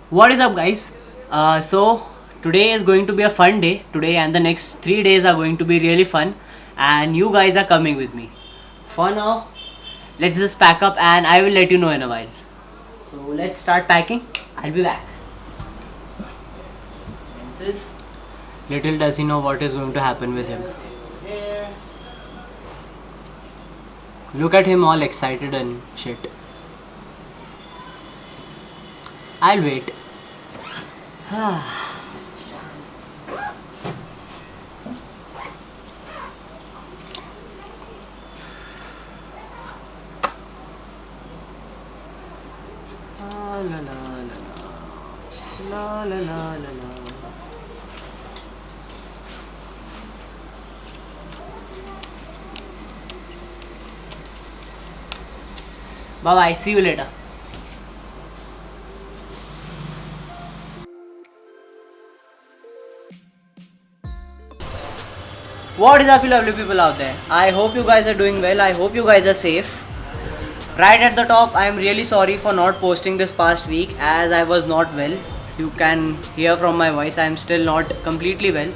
What is up, guys? So today is going to be a fun day. Today and the next 3 days are going to be really fun, and you guys are coming with me. For now, let's just pack up, and I will let you know in a while. So let's start packing. I'll be back. Princess. Little does he know what is going to happen with him. Look at him all excited and shit. I'll wait. La la la la la la la la la. Bye bye. See you later. What is up, you lovely people out there? I hope you guys are doing well. I hope you guys are safe. Right at the top, I am really sorry for not posting this past week as I was not well. You can hear from my voice, I am still not completely well.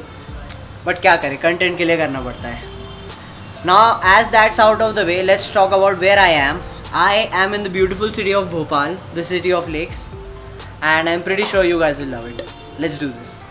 But क्या करें, content के लिए करना पड़ता है. Now, as that's out of the way, let's talk about where I am. I am in the beautiful city of Bhopal, the city of lakes, and I'm pretty sure you guys will love it. Let's do this.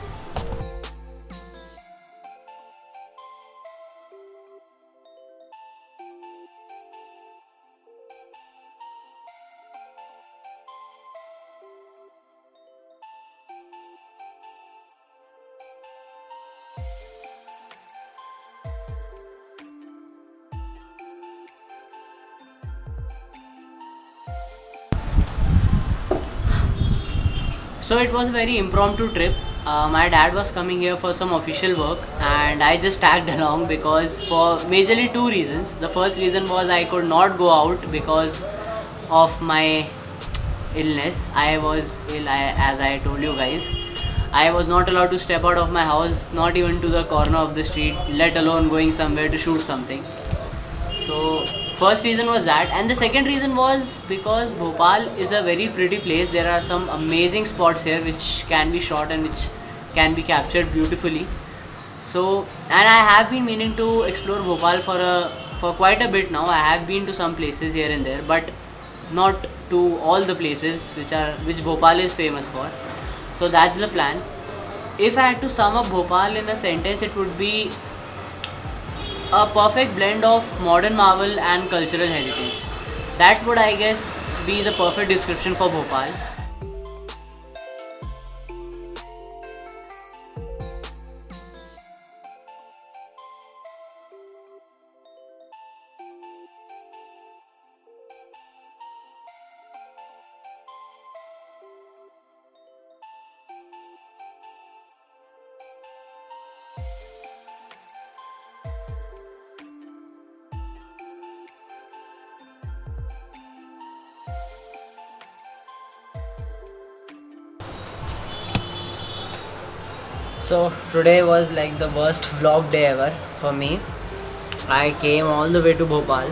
So it was a very impromptu trip. My dad was coming here for some official work, and I just tagged along because for majorly two reasons. The first reason was I could not go out because of my illness. I was ill, as I told you guys. I was not allowed to step out of my house, not even to the corner of the street, let alone going somewhere to shoot something. So first reason was that, and the second reason was because Bhopal is a very pretty place. There are some amazing spots here which can be shot and which can be captured beautifully. So, and I have been meaning to explore Bhopal for quite a bit now. I have been to some places here and there, but not to all the places which Bhopal is famous for. So that's the plan. If I had to sum up Bhopal in a sentence, it would be a perfect blend of modern marvel and cultural heritage. That would, I guess, be the perfect description for Bhopal. So today was like the worst vlog day ever for me. I came all the way to Bhopal,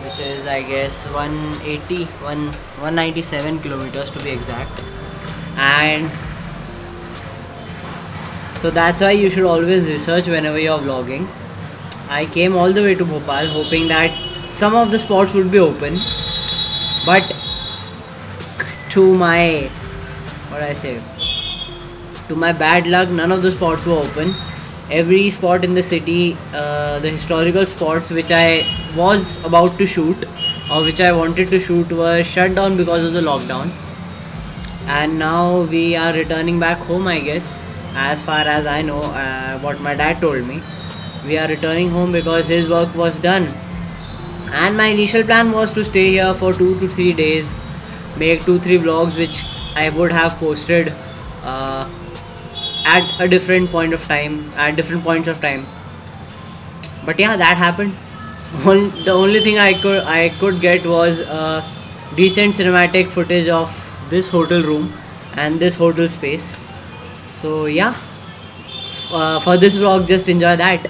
which is I guess 197 kilometers to be exact. And so that's why you should always research whenever you're vlogging. I came all the way to Bhopal hoping that some of the spots would be open, but to my, what I say, to my bad luck, none of the spots were open. Every spot in the city, the historical spots which I was about to shoot or which I wanted to shoot, were shut down because of the lockdown. And now we are returning back home, I guess, as far as I know, what my dad told me. We are returning home because his work was done. And my initial plan was to stay here for 2 to 3 days, make 2-3 vlogs which I would have posted uh, at a different point of time, at different points of time. But yeah, that happened. The only thing I could get was decent cinematic footage of this hotel room and this hotel space. So yeah, for this vlog, just enjoy that.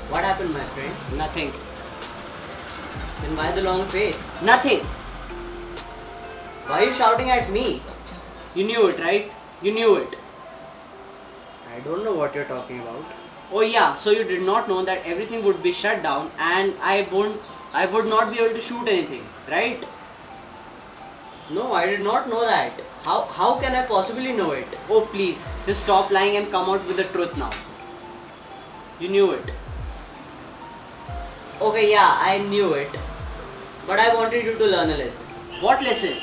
What happened, my friend? Nothing. Then why the long face? Nothing. Why are you shouting at me? You knew it, right? You knew it. I don't know what you're talking about. Oh yeah, so you did not know that everything would be shut down and I would not be able to shoot anything, right? No, I did not know that. How can I possibly know it? Oh please, just stop lying and come out with the truth now. You knew it. Okay, yeah, I knew it. But I wanted you to learn a lesson. What lesson?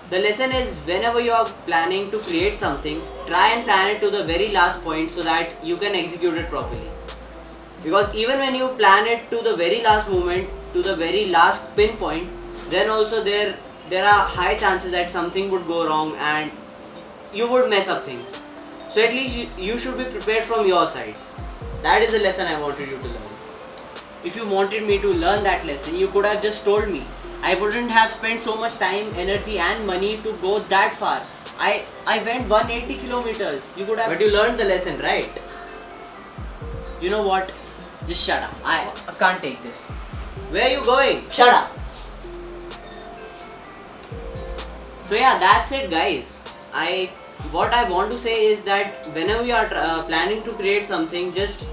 The lesson is whenever you are planning to create something, try and plan it to the very last point so that you can execute it properly. Because even when you plan it to the very last moment, to the very last pinpoint, then also there are high chances that something would go wrong and you would mess up things. So at least you should be prepared from your side. That is the lesson I wanted you to learn. If you wanted me to learn that lesson, you could have just told me. I wouldn't have spent so much time, energy and money to go that far. I went 180 kilometers. You could have... But you learned the lesson, right? You know what? Just shut up. I can't take this. Where are you going? Shut up. So yeah, that's it guys. What I want to say is that whenever you are planning to create something, just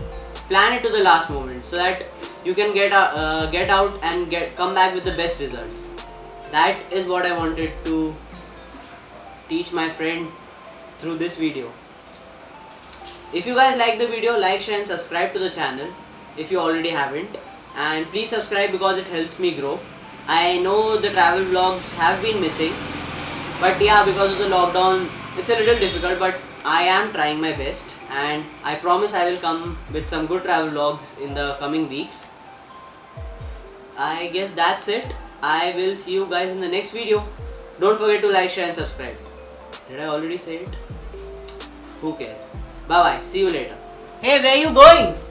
plan it to the last moment so that you can get out and come back with the best results. That is what I wanted to teach my friend through this video. If you guys like the video, like, share and subscribe to the channel if you already haven't, and please subscribe because it helps me grow. I know the travel vlogs have been missing, but yeah, because of the lockdown it's a little difficult, but I am trying my best and I promise I will come with some good travel vlogs in the coming weeks. I guess that's it. I will see you guys in the next video. Don't forget to like, share and subscribe. Did I already say it? Who cares? Bye bye. See you later. Hey, where are you going?